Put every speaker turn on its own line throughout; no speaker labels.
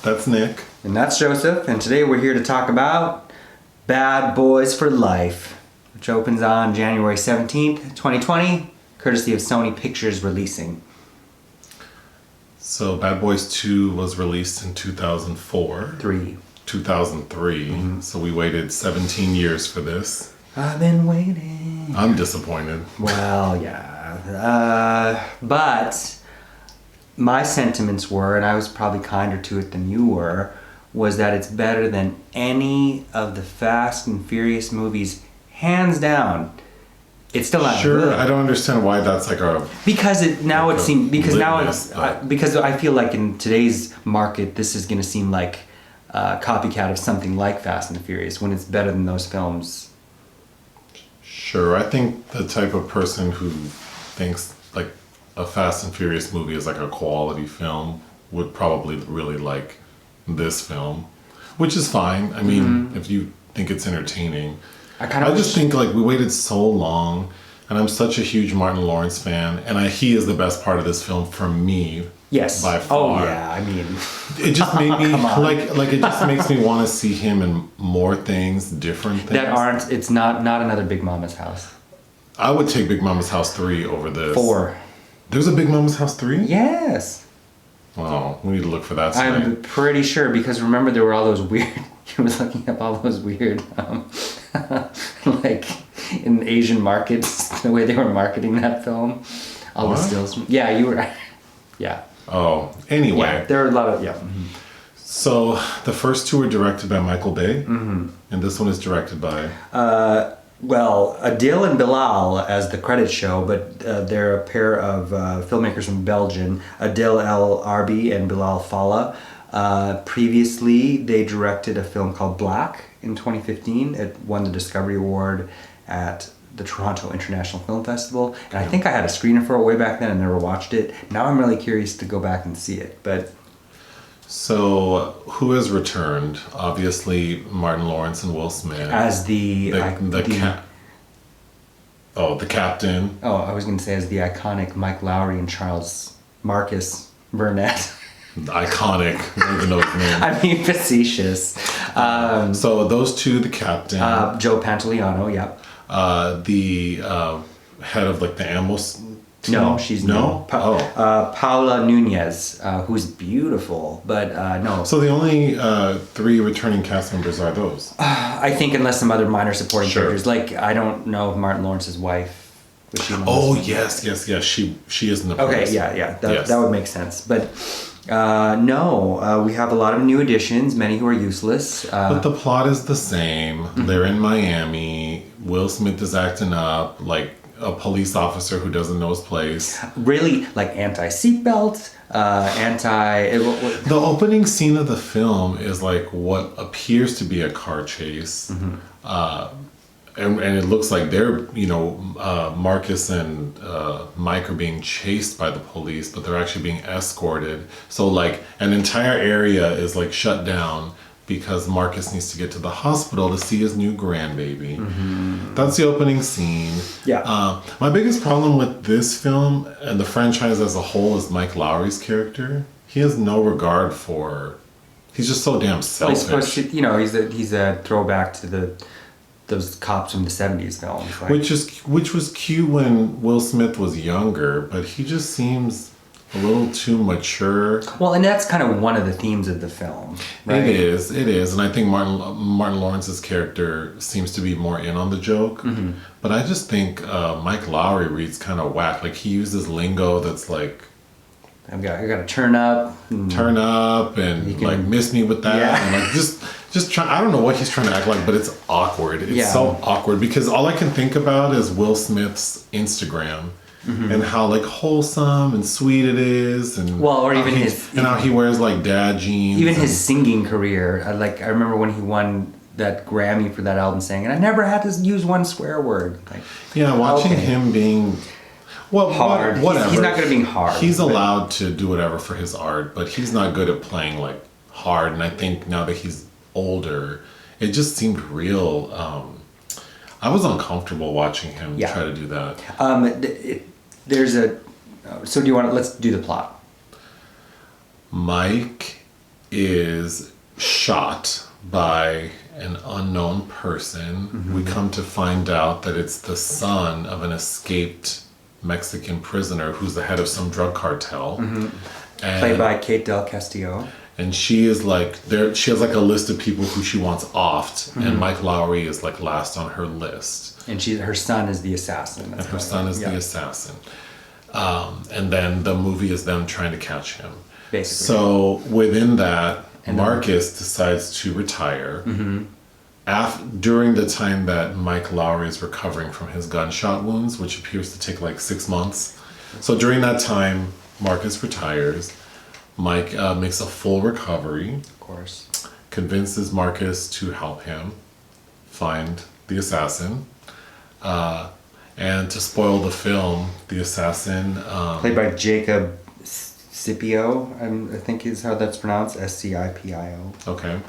That's Nick.
And that's Joseph, and today we're here to talk about Bad Boys for Life, which opens on January 17th, 2020, courtesy of Sony Pictures Releasing.
So Bad Boys 2 was released in 2004. 2003. Mm-hmm. So we waited 17 years for this.
I've been waiting.
I'm disappointed.
Well, yeah. But my sentiments were, and I was probably kinder to it than you were, was that it's better than any of the Fast and Furious movies, hands down. It's still not good.
I don't understand why that's like a...
Because it now
like
it seems... Because
litmus,
now it's... because I feel like in today's market, this is going to seem like a copycat of something like Fast and the Furious, when it's better than those films.
Sure, I think the type of person who thinks like a Fast and Furious movie is like a quality film would probably really like this film, which is fine. I mean, if you think it's entertaining. I just think like we waited so long, and I'm such a huge Martin Lawrence fan, and he is the best part of this film for me.
Yes.
By far.
Oh yeah, I mean,
it just made me like it just makes me want to see him in more things, different things.
That aren't. It's not another Big Mama's House.
I would take Big Mama's House 3 over this.
4.
There's a Big Mama's House 3?
Yes.
Wow, we need to look for that tonight.
I'm pretty sure, because remember there were all those weird. He was looking up all those weird, like in Asian markets, the way they were marketing that film. All the stills. Yeah, you were. Yeah.
Oh, anyway.
Yeah, there are a lot of, yeah. Mm-hmm.
So, the first two were directed by Michael Bay, and this one is directed by...
Well, Adil and Bilall as the credits show, but they're a pair of filmmakers from Belgium, Adil Arbi and Bilall Fallah. Previously, they directed a film called Black in 2015. It won the Discovery Award at the Toronto International Film Festival, and I think I had a screener for it way back then and never watched it. Now I'm really curious to go back and see it. But
so, who has returned? Obviously, Martin Lawrence and Will Smith
as the
captain.
Oh, I was going to say as the iconic Mike Lowrey and Charles Marcus Burnett.
Iconic. I don't even know his name.
I mean, facetious.
So those two, the captain.
Joe Pantoliano, yeah.
The head of like the ammo team?
No, she's
no.
Paola Núñez, who's beautiful, but no.
So the only 3 returning cast members are those.
I think unless some other minor supporting characters, like I don't know if Martin Lawrence's wife. Was she
yes. She is in the.
Okay, yeah. That would make sense, but. No, we have a lot of new additions, many who are useless.
But the plot is the same. They're in Miami. Will Smith is acting up like a police officer who doesn't know his place.
Really, like anti-seatbelt,
The opening scene of the film is like what appears to be a car chase. And it looks like they're, Marcus and Mike are being chased by the police, but they're actually being escorted. So like an entire area is like shut down because Marcus needs to get to the hospital to see his new grandbaby. That's the opening scene.
Yeah.
My biggest problem with this film and the franchise as a whole is Mike Lowrey's character. He has no regard for... He's just so damn selfish.
Well, he's supposed to, he's a throwback to those cops from the 70s films. Like.
Which was cute when Will Smith was younger, but he just seems a little too mature.
Well, and that's kind of one of the themes of the film, right?
It is, and I think Martin Lawrence's character seems to be more in on the joke. But I just think Mike Lowrey reads kind of whack. Like he uses lingo that's like,
I gotta turn up,
and like miss me with that, and like just try. I don't know what he's trying to act like, but it's awkward. It's so awkward because all I can think about is Will Smith's Instagram and how like wholesome and sweet it is, and how he wears like dad jeans.
Even his singing career, I remember when he won that Grammy for that album, saying, "And I never had to use one swear word." Like,
watching him being. Well,
hard.
Whatever.
He's not good at being hard.
He's allowed to do whatever for his art, but he's not good at playing like hard. And I think now that he's older, it just seemed real. I was uncomfortable watching him try to do that.
So do you want to? Let's do the plot.
Mike is shot by an unknown person. We come to find out that it's the son of an escaped Mexican prisoner who's the head of some drug cartel. And,
Played by Kate Del Castillo.
And she is like, there. She has like a list of people who she wants offed, and Mike Lowrey is like last on her list.
And her son is the assassin.
And her son is the assassin. And then the movie is them trying to catch him.
Basically.
So within that, Marcus decides to retire. During the time that Mike Lowrey is recovering from his gunshot wounds, which appears to take like 6 months. So during that time, Marcus retires. Mike makes a full recovery.
Of course.
Convinces Marcus to help him find the assassin. And to spoil the film, the assassin...
Played by Jacob Scipio, I think is how that's pronounced. Scipio.
Okay.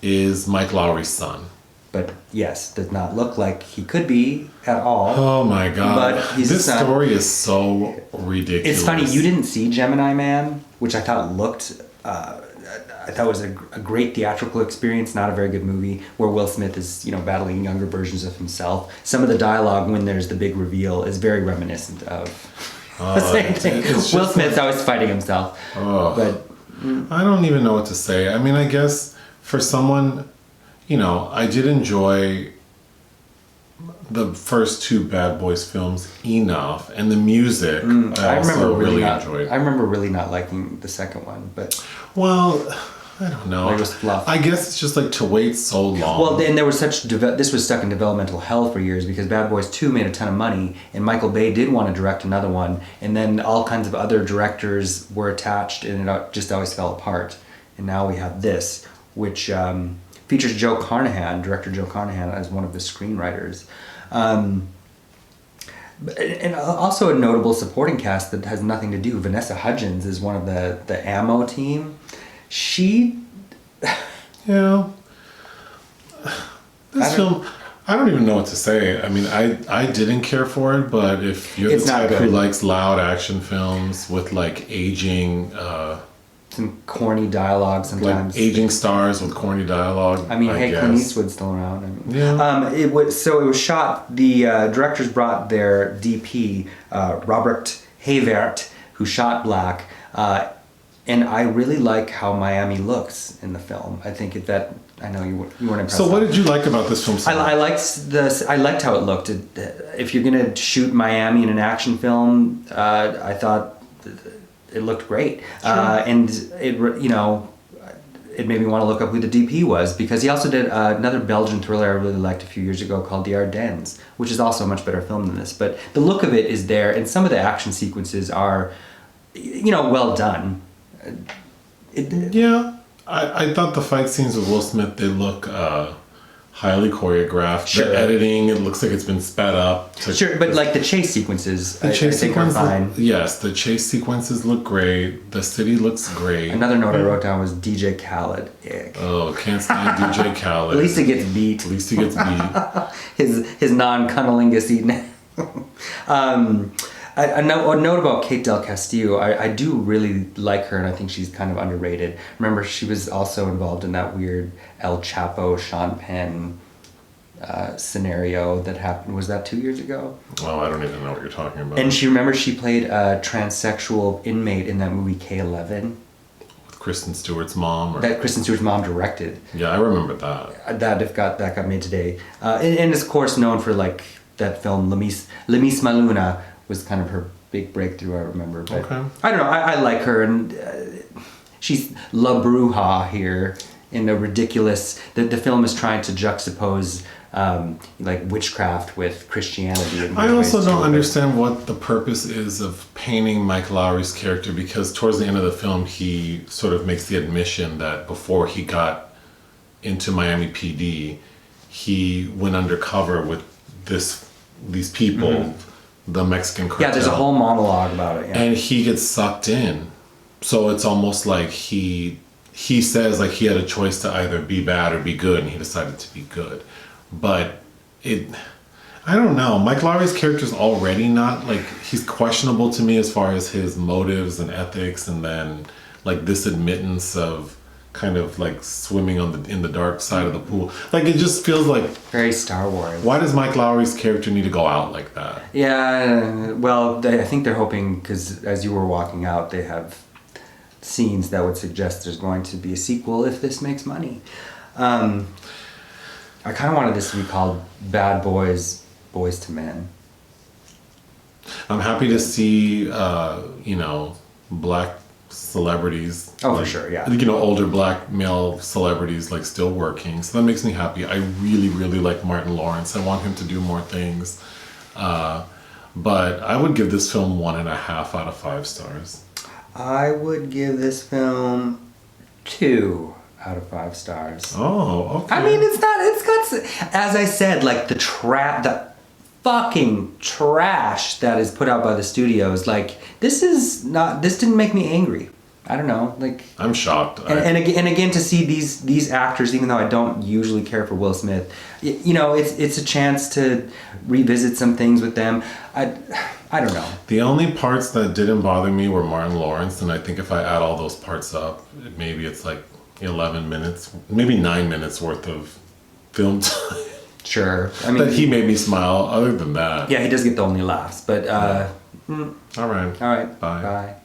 Is Mike Lowrey's son.
But yes, does not look like he could be at all.
Oh my god.
But he's
this story is so ridiculous.
It's funny, you didn't see Gemini Man, which I thought looked... I thought was a great theatrical experience, not a very good movie, where Will Smith is, battling younger versions of himself. Some of the dialogue when there's the big reveal is very reminiscent of the same thing. Will Smith's always fighting himself. But
I don't even know what to say. I mean, I guess for someone, I did enjoy the first two Bad Boys films enough, and the music I also really enjoyed.
I remember really not liking the second one, but...
Well, I don't know.
It was fluff.
I guess it's just like to wait so long.
Well, then there was this was stuck in developmental hell for years because Bad Boys 2 made a ton of money, and Michael Bay did want to direct another one, and then all kinds of other directors were attached, and it just always fell apart. And now we have this, which features director Joe Carnahan, as one of the screenwriters. And also a notable supporting cast that has nothing to do. Vanessa Hudgens is one of the ammo team. She...
Yeah. This film, I don't even know what to say. I mean, I didn't care for it, but if you're the type who likes loud action films with like aging...
some corny dialogue sometimes.
Like aging stars with corny dialogue.
I mean, Clint Eastwood's still around. It was shot. The directors brought their DP, Robert Haywert, who shot Black, and I really like how Miami looks in the film. I think that I know you weren't impressed.
So, what did you like about this film?
I liked how it looked. If you're gonna shoot Miami in an action film, I thought it looked great, and it made me want to look up who the DP was, because he also did another Belgian thriller I really liked a few years ago called The Ardennes, which is also a much better film than this. But the look of it is there, and some of the action sequences are, well done.
I thought the fight scenes with Will Smith, they look highly choreographed.
Sure.
The editing, it looks like it's been sped up.
But like the chase sequences, I think are fine.
Yes, the chase sequences look great. The city looks great.
Another note I wrote down was DJ Khaled. Ick.
Oh, can't stand DJ Khaled.
At least he gets beat. His non-cunnilingus eating. A note about Kate Del Castillo, I do really like her, and I think she's kind of underrated. Remember, she was also involved in that weird El Chapo, Sean Penn scenario that happened. Was that 2 years ago?
Oh, I don't even know what you're talking about.
And she played a transsexual inmate in that movie K-11.
With Kristen Stewart's mom?
That Kristen Stewart's mom directed.
Yeah, I remember that.
That got made today. And is, of course, known for like that film, La Misma Luna, was kind of her big breakthrough, I remember. But
okay.
I don't know, I like her, and she's La Bruja here in a ridiculous... The film is trying to juxtapose like witchcraft with Christianity.
I also don't understand what the purpose is of painting Mike Lowrey's character, because towards the end of the film, he sort of makes the admission that before he got into Miami PD, he went undercover with these people... Mm-hmm. The Mexican cartel.
Yeah, there's a whole monologue about it. Yeah.
And he gets sucked in. So it's almost like he says like he had a choice to either be bad or be good, and he decided to be good. But I don't know. Mike Lowrey's character's already not, like, he's questionable to me as far as his motives and ethics, and then like this admittance of kind of like swimming in the dark side of the pool. Like it just feels like
very Star Wars.
Why does Mike Lowry's character need to go out like that?
Yeah, well, I think they're hoping, because as you were walking out, they have scenes that would suggest there's going to be a sequel if this makes money. I kind of wanted this to be called Bad Boys, Boys to Men.
I'm happy to see, black celebrities.
Oh, for sure, yeah.
Older black male celebrities like still working. So that makes me happy. I really, really like Martin Lawrence. I want him to do more things. But I would give this film 1.5 out of 5 stars. I
would give this film 2 out of 5 stars.
Oh, okay.
I mean, it's got, as I said, like the fucking trash that is put out by the studios. Like, this didn't make me angry. I don't know, like... I'm
shocked.
And again, to see these actors, even though I don't usually care for Will Smith, it's a chance to revisit some things with them. I don't know.
The only parts that didn't bother me were Martin Lawrence, and I think if I add all those parts up, maybe it's like 11 minutes, maybe 9 minutes worth of film time.
Sure. I mean,
that he made me smile. Other than that,
yeah, he does get the only laughs. But
all right.
Bye.
Bye.